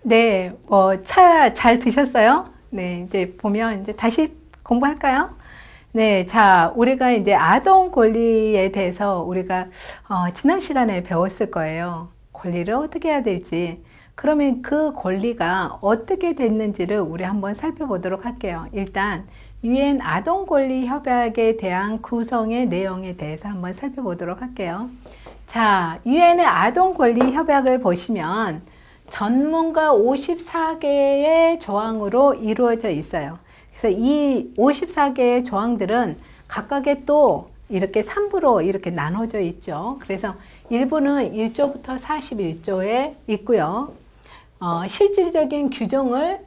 네, 차 잘 드셨어요? 네, 이제 보면 이제 다시 공부할까요? 네, 자, 우리가 이제 아동 권리에 대해서 우리가 지난 시간에 배웠을 거예요. 권리를 어떻게 해야 될지. 그러면 그 권리가 어떻게 됐는지를 우리 한번 살펴보도록 할게요. 일단 유엔 아동 권리 협약에 대한 구성의 내용에 대해서 한번 살펴보도록 할게요. 자, 유엔의 아동 권리 협약을 보시면 전문가 54개의 조항으로 이루어져 있어요. 그래서 이 54개의 조항들은 각각의 또 이렇게 3부로 이렇게 나눠져 있죠. 그래서 1부는 1조부터 41조에 있고요. 실질적인 규정을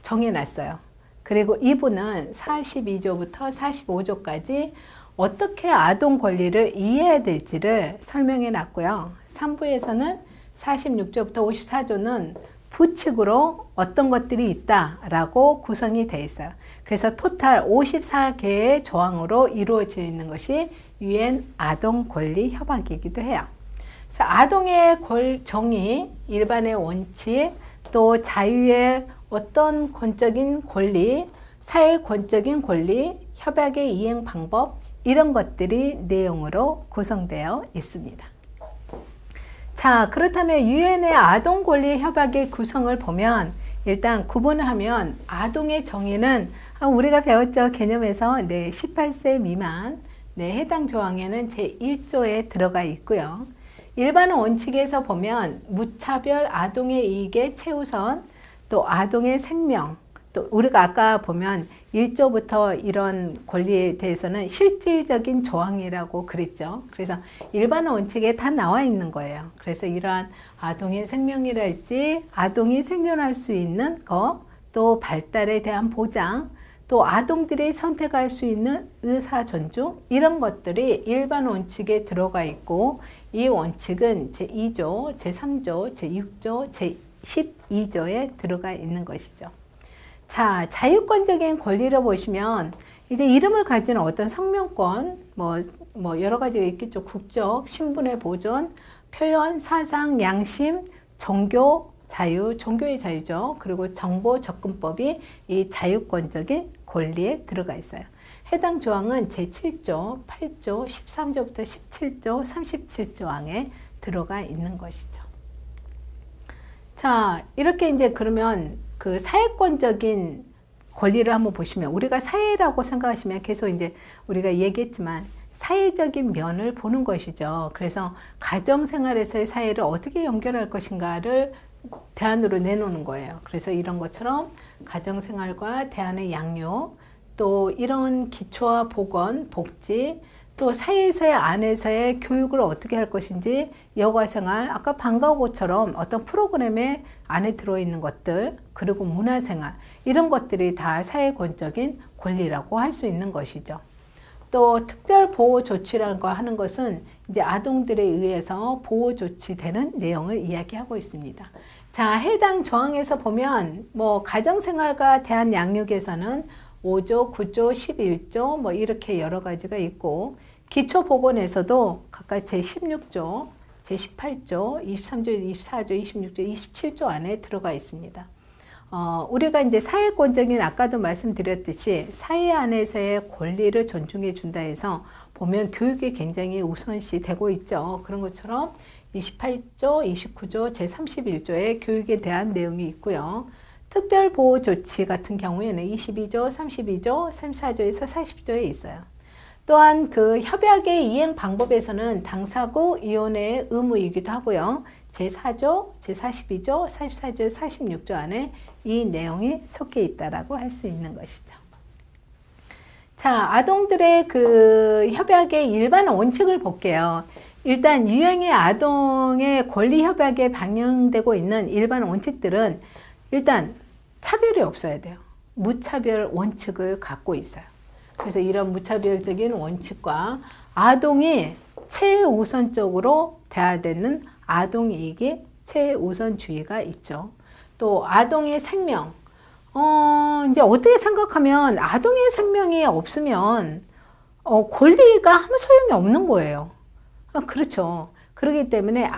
정해놨어요. 그리고 2부는 42조부터 45조까지 어떻게 아동 권리를 이해해야 될지를 설명해 놨고요. 3부에서는 46조부터 54조는 부칙으로 어떤 것들이 있다라고 구성이 되어 있어요. 그래서 토탈 54개의 조항으로 이루어져 있는 것이 유엔 아동 권리 협약이기도 해요. 그래서 아동의 정의, 일반의 원칙, 또 자유의 어떤 권적인 권리, 사회권적인 권리, 협약의 이행 방법, 이런 것들이 내용으로 구성되어 있습니다. 자, 그렇다면 유엔의 아동 권리 협약의 구성을 보면 일단 구분을 하면 아동의 정의는 우리가 배웠죠. 개념에서 18세 미만 해당 조항에는 제1조에 들어가 있고요. 일반 원칙에서 보면 무차별 아동의 이익의 최우선, 또 아동의 생명, 또 우리가 아까 보면 1조부터 이런 권리에 대해서는 실질적인 조항이라고 그랬죠. 그래서 일반 원칙에 다 나와 있는 거예요. 그래서 이러한 아동의 생명이랄지 아동이 생존할 수 있는 것, 또 발달에 대한 보장, 또 아동들이 선택할 수 있는 의사 존중, 이런 것들이 일반 원칙에 들어가 있고, 이 원칙은 제2조, 제3조, 제6조, 제12조에 들어가 있는 것이죠. 자, 자유권적인 권리를 보시면 이제 이름을 가지는 어떤 성명권, 여러 가지가 있겠죠. 국적, 신분의 보존, 표현, 사상, 양심, 종교 자유, 종교의 자유죠. 그리고 정보 접근법이 이 자유권적인 권리에 들어가 있어요. 해당 조항은 제7조, 8조, 13조부터 17조, 37조항에 들어가 있는 것이죠. 자, 이렇게 이제 그러면 그 사회권적인 권리를 한번 보시면, 우리가 사회라고 생각하시면 계속 이제 우리가 얘기했지만 사회적인 면을 보는 것이죠. 그래서 가정생활에서의 사회를 어떻게 연결할 것인가를 대안으로 내놓는 거예요. 그래서 이런 것처럼 가정생활과 대안의 양육, 또 이런 기초와 보건, 복지, 또 사회에서의 안에서의 교육을 어떻게 할 것인지, 여가생활, 아까 방과후처럼 어떤 프로그램에 안에 들어있는 것들, 그리고 문화생활, 이런 것들이 다 사회권적인 권리라고 할 수 있는 것이죠. 또 특별보호조치라고 하는 것은 이제 아동들에 의해서 보호조치되는 내용을 이야기하고 있습니다. 자, 해당 조항에서 보면 가정생활과 대한양육에서는 5조, 9조, 11조 이렇게 여러 가지가 있고, 기초보건에서도 각각 제16조, 제18조, 23조, 24조, 26조, 27조 안에 들어가 있습니다. 우리가 이제 사회권적인, 아까도 말씀드렸듯이 사회 안에서의 권리를 존중해 준다 해서 보면 교육이 굉장히 우선시 되고 있죠. 그런 것처럼 28조, 29조, 제31조에 교육에 대한 내용이 있고요. 특별보호조치 같은 경우에는 22조, 32조, 34조에서 40조에 있어요. 또한 그 협약의 이행 방법에서는 당사국 위원회의 의무이기도 하고요. 제4조, 제42조, 44조, 46조 안에 이 내용이 속해 있다라고 할 수 있는 것이죠. 자, 아동들의 그 협약의 일반 원칙을 볼게요. 일단 유엔의 아동의 권리 협약에 반영되고 있는 일반 원칙들은 일단 차별이 없어야 돼요. 무차별 원칙을 갖고 있어요. 그래서 이런 무차별적인 원칙과 아동이 최우선적으로 돼야 되는 아동 이익의 최우선주의가 있죠. 또 아동의 생명, 이제 어떻게 생각하면 아동의 생명이 없으면 권리가 아무 소용이 없는 거예요. 그렇죠. 그렇기 때문에